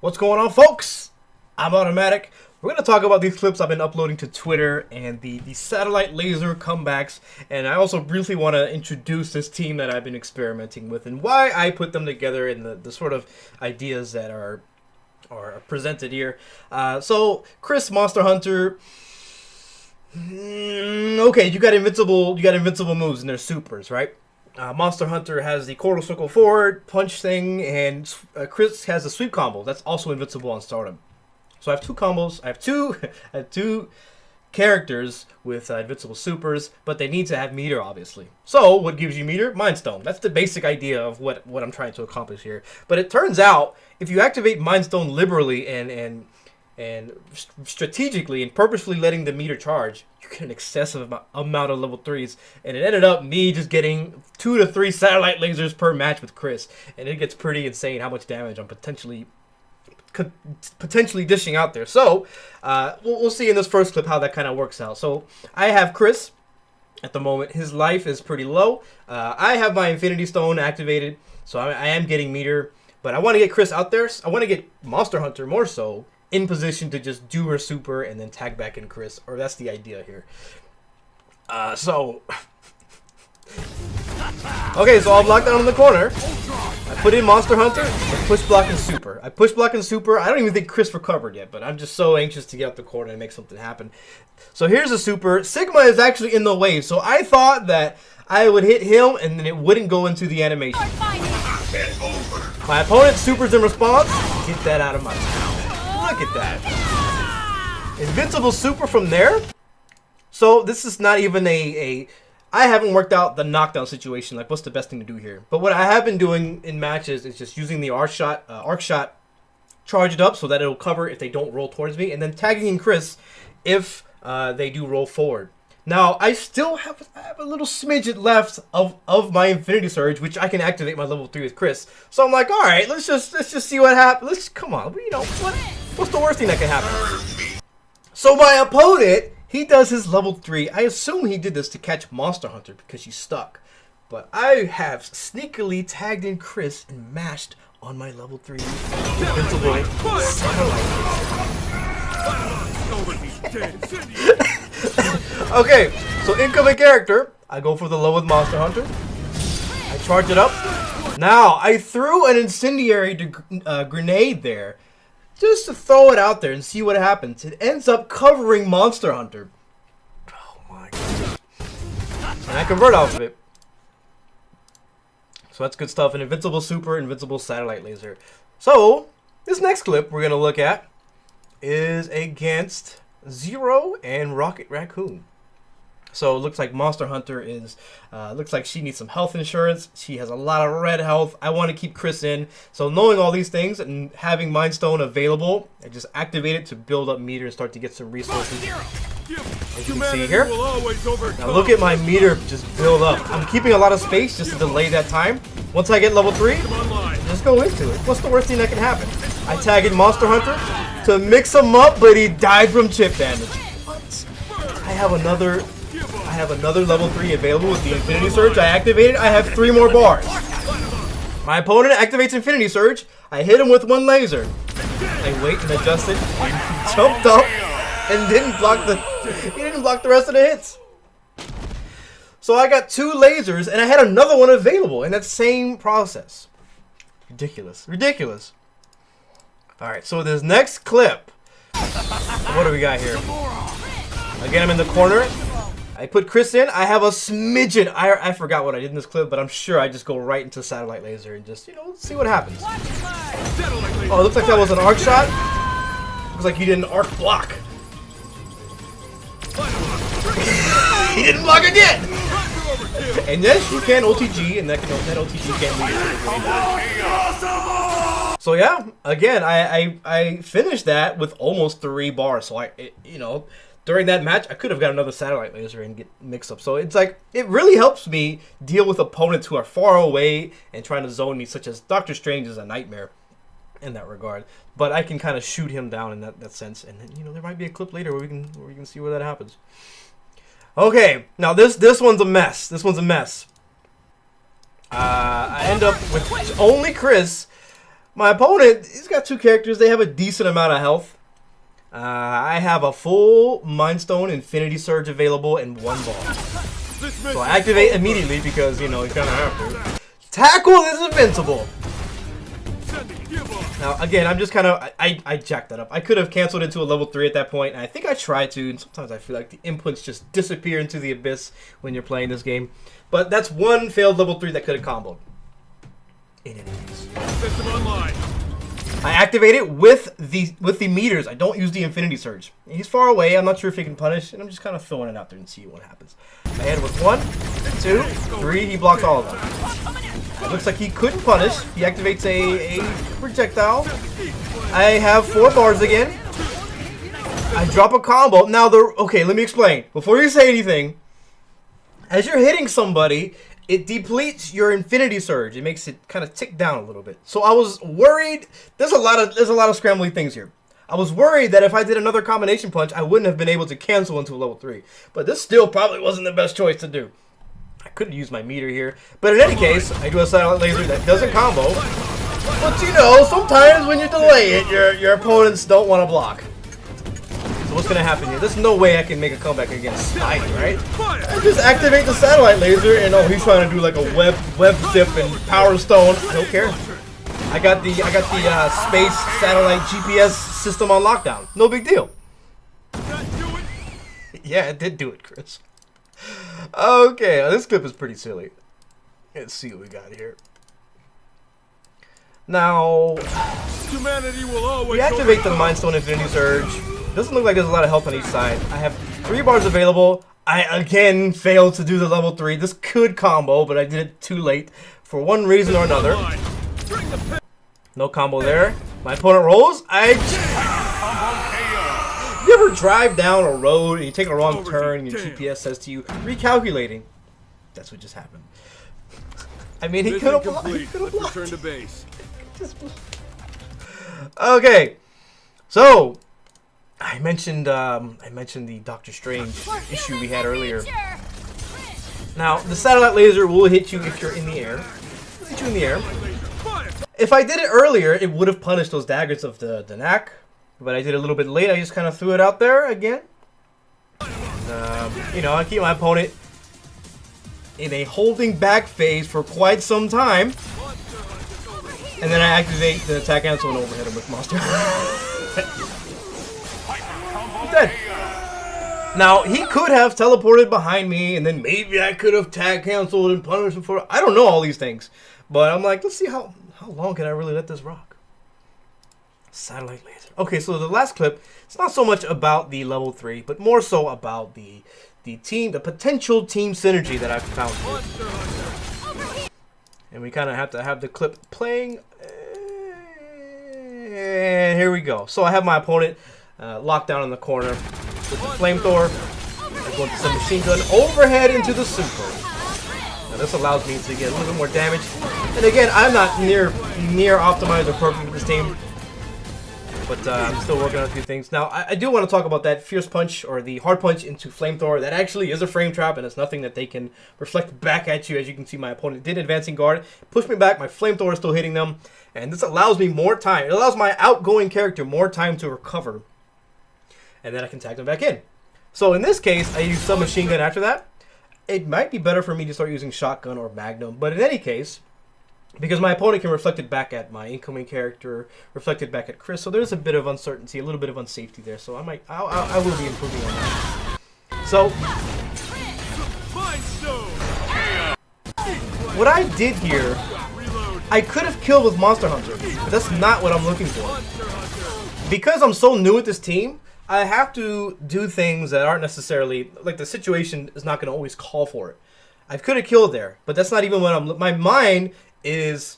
What's going on, folks? I'm AutoMattock. We're going to talk about these clips I've been uploading to Twitter and the satellite laser comebacks. And I also briefly want to introduce this team that I've been experimenting with and why I put them together and the sort of ideas that are presented here. So, Chris, Monster Hunter. Okay, you got invincible moves and they're supers, right? Monster Hunter has the quarter circle forward punch thing, and Chris has the sweep combo. That's also invincible on Stardom. So I have two combos. I have two characters with invincible supers, but they need to have meter, obviously. So what gives you meter? Mind Stone. That's the basic idea of what I'm trying to accomplish here. But it turns out if you activate Mind Stone liberally and strategically and purposefully letting the meter charge, you get an excessive amount of level 3s, and it ended up me just getting 2 to 3 satellite lasers per match with Chris, and it gets pretty insane how much damage I'm potentially dishing out there. So we'll see in this first clip how that kind of works out. So I have Chris at the moment. His life is pretty low. I have my Infinity Stone activated, so I am getting meter, but I want to get Chris out there. I want to get Monster Hunter more so in position to just do her super and then tag back in Chris, or that's the idea here. Okay, so I'll block down in the corner. I put in Monster Hunter, I push block and super. I don't even think Chris recovered yet, but I'm just so anxious to get out the corner and make something happen. So here's a super. Sigma is actually in the way, so I thought that I would hit him and then it wouldn't go into the animation. My opponent supers in response. Get that out of my mouth. Look at that. Invincible super from there. So this is not even I haven't worked out the knockdown situation. Like, what's the best thing to do here? But what I have been doing in matches is just using the arc shot, charge it up so that it'll cover if they don't roll towards me, and then tagging in Chris if they do roll forward. Now I still have a little smidget left of my Infinity Surge, which I can activate my level 3 with Chris. So I'm like, all right, let's just see what happens. Come on, what's the worst thing that can happen? So my opponent, he does his level 3. I assume he did this to catch Monster Hunter because she's stuck. But I have sneakily tagged in Chris and mashed on my level 3 invincible satellite. Okay, so incoming character. I go for the low with Monster Hunter. I charge it up. Now, I threw an incendiary grenade there just to throw it out there and see what happens. It ends up covering Monster Hunter. Oh my god. And I convert off of it. So that's good stuff. An invincible super, invincible satellite laser. So, this next clip we're going to look at is against Zero and Rocket Raccoon. So it looks like Monster Hunter is, looks like she needs some health insurance. She has a lot of red health. I want to keep Chris in. So knowing all these things and having Mind Stone available, I just activate it to build up meter and start to get some resources. As you can see here. Now look at my meter just build up. I'm keeping a lot of space just to delay that time. Once I get level 3, just go into it. What's the worst thing that can happen? I tag in Monster Hunter to mix him up, but he died from chip damage. What? I have another level 3 available with the Infinity Surge. I activated. I have 3 more bars. My opponent activates Infinity Surge. I hit him with 1 laser. I wait and adjust it. He jumped up and didn't block the rest of the hits. So I got 2 lasers and I had another one available in that same process. Ridiculous. Ridiculous. Alright, so this next clip. What do we got here? Again, I'm in the corner. I put Chris in. I have a smidgen. I forgot what I did in this clip, but I'm sure I just go right into satellite laser and just, see what happens. Oh, it looks like that was an arc shot. Looks like he did an arc block. He didn't block again. And yes, you can OTG, and that OTG can lead. So yeah, again, I finished that with almost 3 bars. So during that match, I could have got another satellite laser and get mixed up. So it's like, it really helps me deal with opponents who are far away and trying to zone me, such as Doctor Strange is a nightmare in that regard. But I can kind of shoot him down in that sense. And then, there might be a clip later where we can see where that happens. Okay, now this one's a mess. This one's a mess. I end up with only Chris My opponent, he's got 2 characters. They have a decent amount of health. I have a full Mind Stone Infinity Surge available and 1 ball. So I activate immediately because, you know, you kind of have to. Tackle is invincible. Now, again, I'm just kind of, I jacked that up. I could have canceled into a level 3 at that point, and I think I tried to, and sometimes I feel like the inputs just disappear into the abyss when you're playing this game. But that's 1 failed level 3 that could have comboed. In any case. System online. I activate it with the meters. I don't use the Infinity Surge. He's far away. I'm not sure if he can punish, and I'm just kind of throwing it out there and see what happens. I hit with 1, 2, 3. He blocks all of them. It looks like he couldn't punish. He activates a projectile. I have 4 bars again. I drop a combo. Now, okay, let me explain. Before you say anything, as you're hitting somebody, it depletes your Infinity Surge. It makes it kind of tick down a little bit. So I was worried. There's a lot of scrambly things here. I was worried that if I did another combination punch, I wouldn't have been able to cancel into a level 3. But this still probably wasn't the best choice to do. I could use my meter here. But in any case, I do a satellite laser that doesn't combo. But you know, sometimes when you delay it, your opponents don't want to block. So what's going to happen here? There's no way I can make a comeback against Spidey, right? I just activate the satellite laser and oh, he's trying to do like a web zip and power stone. I don't care. I got the space satellite GPS system on lockdown. No big deal. Yeah, it did do it, Chris. Okay, this clip is pretty silly. Let's see what we got here. Now, humanity will always we activate the Mind Stone Infinity Surge. Doesn't look like there's a lot of health on each side. I have 3 bars available. I again failed to do the level 3. This could combo, but I did it too late for one reason or another. No combo there. My opponent rolls. You ever drive down a road and you take a wrong turn and your GPS says to you, recalculating? That's what just happened. I mean, he could have blocked. Return to base. Okay, so I mentioned the Doctor Strange issue we had earlier. Now, the satellite laser will hit you if you're in the air. It'll hit you in the air. If I did it earlier, it would have punished those daggers of the knack. But I did it a little bit late. I just kind of threw it out there again. You know, I keep my opponent in a holding back phase for quite some time. And then I activate the attack cancel and overhead him with monster. He's dead. Now, he could have teleported behind me, and then maybe I could have tag canceled and punished him for. I don't know all these things. But I'm like, let's see how long can I really let this rock? Satellite laser. Okay, so the last clip, it's not so much about the level 3, but more so about the potential team synergy that I've found here. And we kind of have to have the clip playing. And here we go. So I have my opponent locked down in the corner with the flamethrower. I'm going to send machine gun overhead into the super. Now this allows me to get a little bit more damage. And again, I'm not near optimized or perfect with this team. But I'm still working on a few things. Now, I do want to talk about that Fierce Punch, or the Hard Punch into Flamethrower. That actually is a frame trap, and it's nothing that they can reflect back at you. As you can see, my opponent did Advancing Guard. Pushed me back. My Flamethrower is still hitting them. And this allows me more time. It allows my outgoing character more time to recover. And then I can tag them back in. So in this case, I use Submachine Gun after that. It might be better for me to start using Shotgun or Magnum. But in any case, because my opponent can reflect it back at my incoming character, reflect it back at Chris, so there's a bit of uncertainty, a little bit of unsafety there. So I will be improving on that. So what I did here, I could have killed with Monster Hunter, but that's not what I'm looking for. Because I'm so new at this team, I have to do things that aren't necessarily, like, the situation is not going to always call for it. I could have killed there, but that's not even what my mind is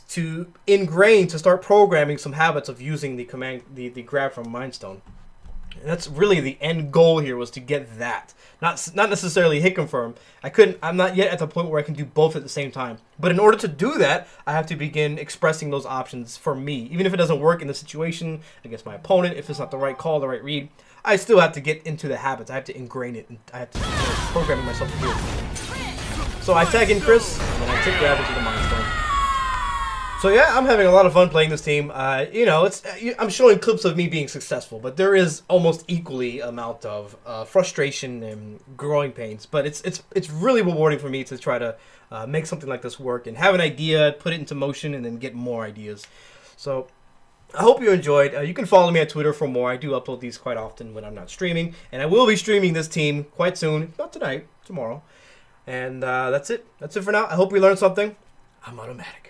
to ingrain, to start programming some habits of using the command, the grab from Mind Stone. And that's really the end goal here, was to get that. Not necessarily hit confirm. I'm not yet at the point where I can do both at the same time. But in order to do that, I have to begin expressing those options for me. Even if it doesn't work in the situation against my opponent, if it's not the right call, the right read, I still have to get into the habits. I have to ingrain it, and I have to start programming myself to do it. So I tag in Chris, and then I take grab into the Mind Stone. So yeah, I'm having a lot of fun playing this team. You know, I'm showing clips of me being successful, but there is almost equally amount of frustration and growing pains. But it's really rewarding for me to try to make something like this work and have an idea, put it into motion, and then get more ideas. So I hope you enjoyed. You can follow me on Twitter for more. I do upload these quite often when I'm not streaming, and I will be streaming this team quite soon. Not tonight, tomorrow. And that's it. That's it for now. I hope we learned something. I'm AutoMattock.